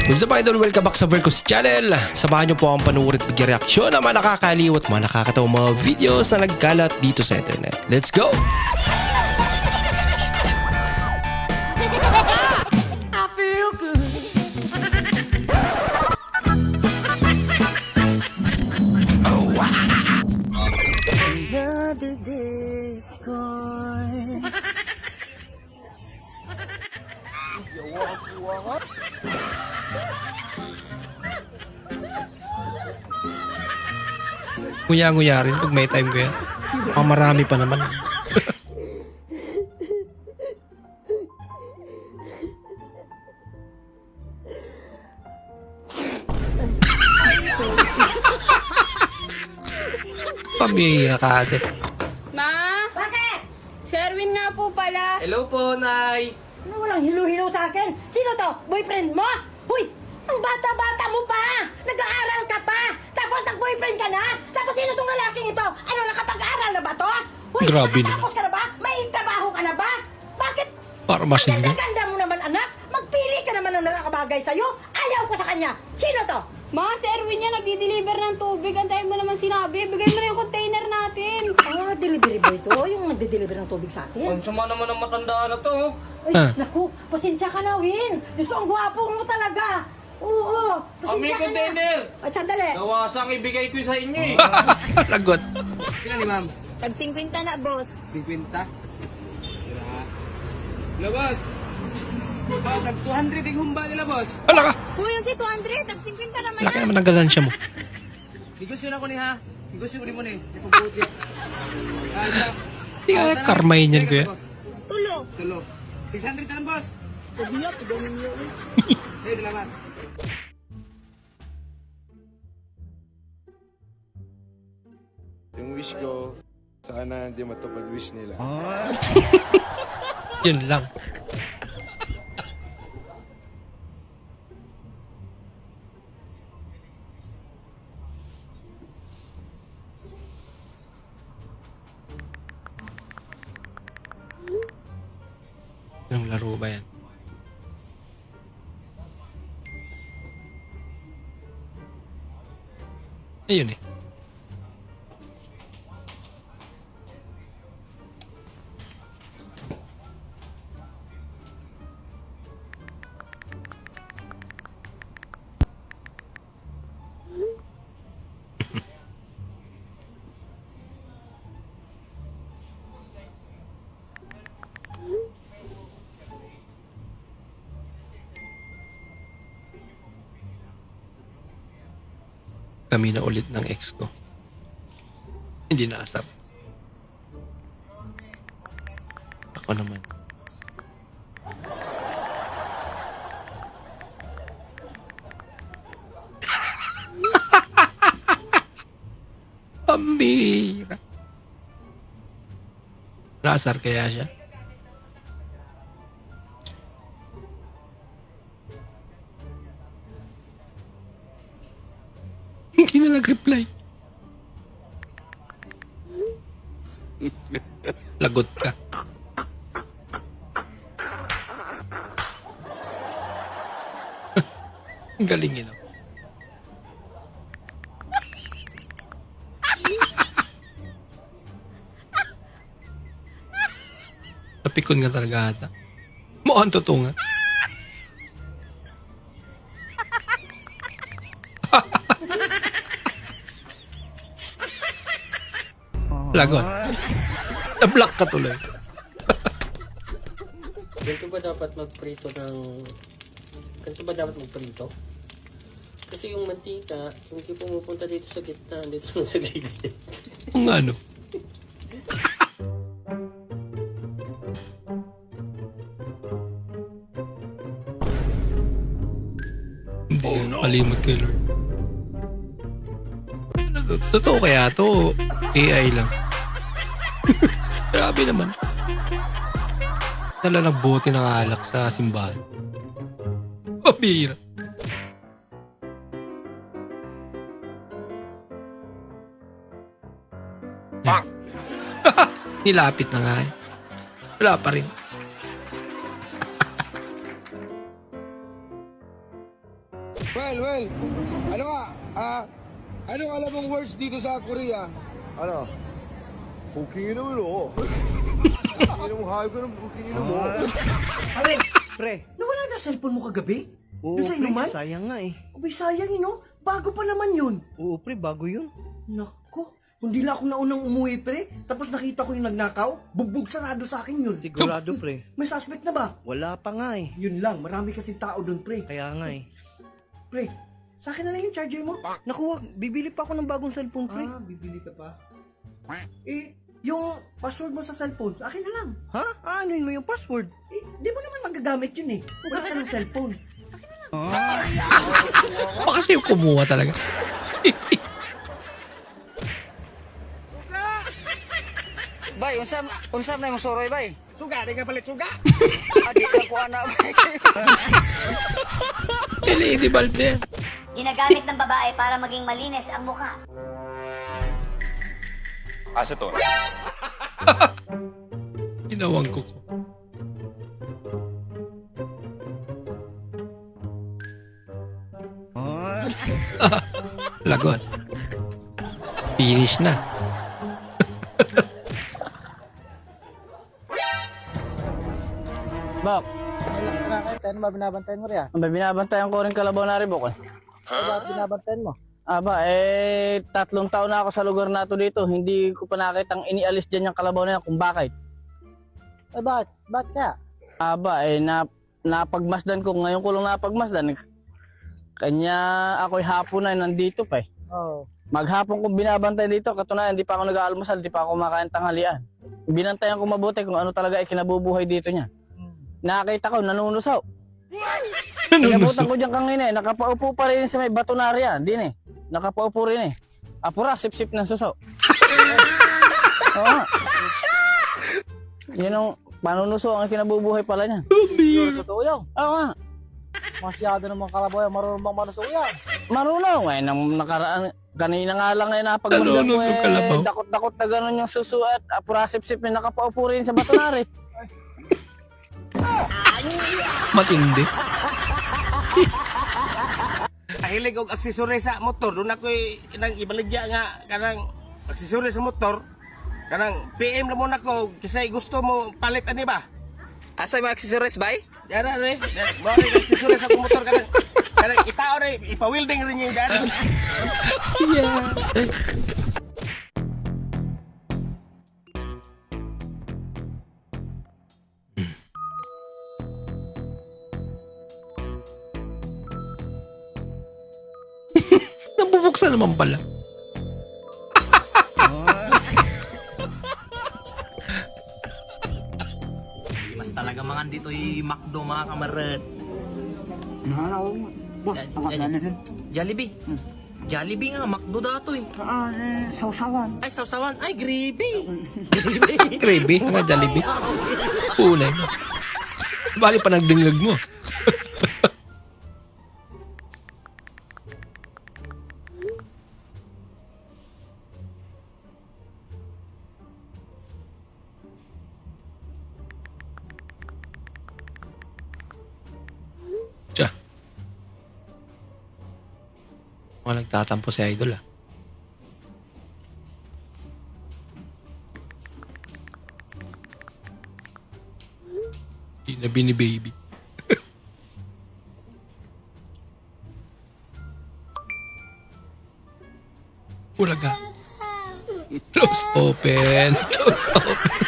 What's up idol? Welcome back sa Vercos Channel. Samahan niyo po ang panuorit at reaksyon ng mga nakakaliw at mga nakakatawang mga videos na nagkalat dito sa internet. Let's go! I feel good. Oh, wow. Another day's gone. Nguya-nguya rin pag may time ko yan. Marami pa naman. Pamihira ka ate. Ma? Bakit? Sherwin nga po pala. Hello po, Nay! Ano walang hilo-hilo sa akin? Sino to? Boyfriend mo? Huy! Ang bata-bata mo pa! Nag-aaral ka pa! Tapos nag-boyfriend ka na? Tapos sino tong lalaking ito? Ano, nakapag-aaral na ba to? Huy! Grabe naman. Nakatapos ka na ba? May trabaho ka na ba? Bakit? Para Ang masin ka. ganda-ganda mo naman, anak! Magpili ka naman ng nakakabagay sa'yo! Ayaw ko sa kanya! Sino to? Ma, si Erwin yan, nagdi-deliver ng tubig. Antayin mo naman sinabi. Bigay mo na yung container natin. Ah, delivery boy to? Yung nagde-deliver ng tubig sa atin? Ang sama naman ng matandaan na to. Ay, Ah. naku, pasensya ka na, Win. Gusto ang gwapo mo talaga. Oo, pasensya Amigo ka na. Denner! At sandali. Nawasang ibigay ko sa inyo eh. Lagot. Kailan ni ma'am? Tag 50 na, boss. 50? Hello, boss. Oh, tag 200 yung humba nila, boss. Wala ka. Uy, yung si 200, tag 50 naman Laki naman ng galansya mo. Higos yun ako ni ha. Higos yun mo ni. Ipabuti. Hindi kaya karmahin yan kuya. Tulo. Tulo. 600 na lang, boss. Pagbiyak, pagbiyak niyo. Hey, salamat. Yung wish ko, sana hindi matupad wish nila. Yun lang. Anong laro ba yan? Ayun eh. Kami na ulit ng ex ko. Hindi na asap. Ako naman. Pambira. Nasar kaya siya? Hindi na nag-reply. Lagot ka. Ang galing yun. Napikon nga talaga ata. Mukhang totoo nga. Lagot. Na-block ka tuloy. Ganito ba dapat magprito ng... Ganito ba dapat magprito? Kasi yung mantika, hindi pumupunta dito sa gitna, dito lang sa gilid. Kung ano. Hindi, kalimot kay Lord. Totoo kaya to? AI lang. Grabe naman. Dala ng bote ng alak sa simbahan. Pabira. Nilapit na nga eh. Wala pa rin. Well, ano ka? Anong alam mong words dito sa Korea? Ano? Booking mo. Booking mo, hayop ka ng booking mo. Pare, pre. Nawala na cellphone mo kagabi? Oo, Doon sa pre, inuman? sayang nga eh. Abay, sayang yun, no? Bago pa naman yun. Oo, pre, bago yun. Nako, hindi lang ako naunang umuwi, pre. Tapos nakita ko yung nagnakaw. Bugbog sarado sa akin yun. Sigurado, pre. May suspect na ba? Wala pa nga eh. Yun lang, marami kasi tao doon, pre. Kaya nga eh. Pre, sa akin na lang yung charger mo. Naku, wag. Bibili pa ako ng bagong cellphone, pre. Bibili ka pa? Yung password mo sa cellphone, sa akin na lang. Ha? Anuin mo yung password? Di mo naman magagamit yun eh. Wala ka ng cellphone. Baka siya yung kumuha talaga. Bay, unsa na yung soroy, bay? Suga, di ka palit suga. Adi ka ko ana, bay. Lady Balde. Ginagamit ng babae para maging malinis ang mukha. Ginawang ko. Lagot. Finish na. Bak, Ano ba binabantayan mo riyan? ang binabantayan ko rin kalabaw na ribok eh. Ano ba binabantayan mo? Aba, 3 taon na ako sa lugar na to dito. Hindi ko pa nakitang inialis dyan yung kalabaw na yan kung bakit. Eh bakit? Bakit kaya? Aba, napagmasdan ko. Ngayon ko lang napagmasdan. Kanya ako'y hapon na nandito pa eh. Oo. Maghapon kong binabantay dito, katunayan, hindi pa ako nag-aalmusal, hindi pa ako kumakain tanghalian. Binantayan ko mabuti kung ano talaga ay kinabubuhay dito niya. Nakita ko, nanunusaw. Inabutan ko dyan kanina eh, nakapaupo pa rin sa may bato na riyan, din eh. Nakapaupo rin eh. Apura, sip-sip ng suso. Oo nga. Yun ang panunuso ang kinabubuhay pala niya. Totoo yan. Oo nga. Masyado namang kalabaw yan. Marunong bang manuso yan? Marunong eh, nang nakaraan, kanina nga lang eh napagmundan ko Nanunuso kalabaw. dakot-dakot na gano'n yung suso at apura sip-sip na nakapaupo rin sa bato na rin. Matindi. Kahilig og aksesori sa motor. Doon ako'y nang ibaligya nga kanang aksesori sa motor. Kanang PM na muna ko kasi gusto mo palit ani ba? Asa yung accessories bay? Yara rin. Mo rin aksesori sa akong motor kanang itao rin ipa-welding rin yung daan. Nabubuksan naman pala. Mas talaga mga dito yung McDo mga kamarat. Jollibee. Jollibee nga, McDo dato eh. Ay, sausawan. Ay, gravy. Gravy. Nga Jollibee. Unay mo. Bali pa nagdinglag mo. Tiya. Mukhang nagtatampo si Idol ah. Hindi na bini-baby. Ulaga. Close open. Close open.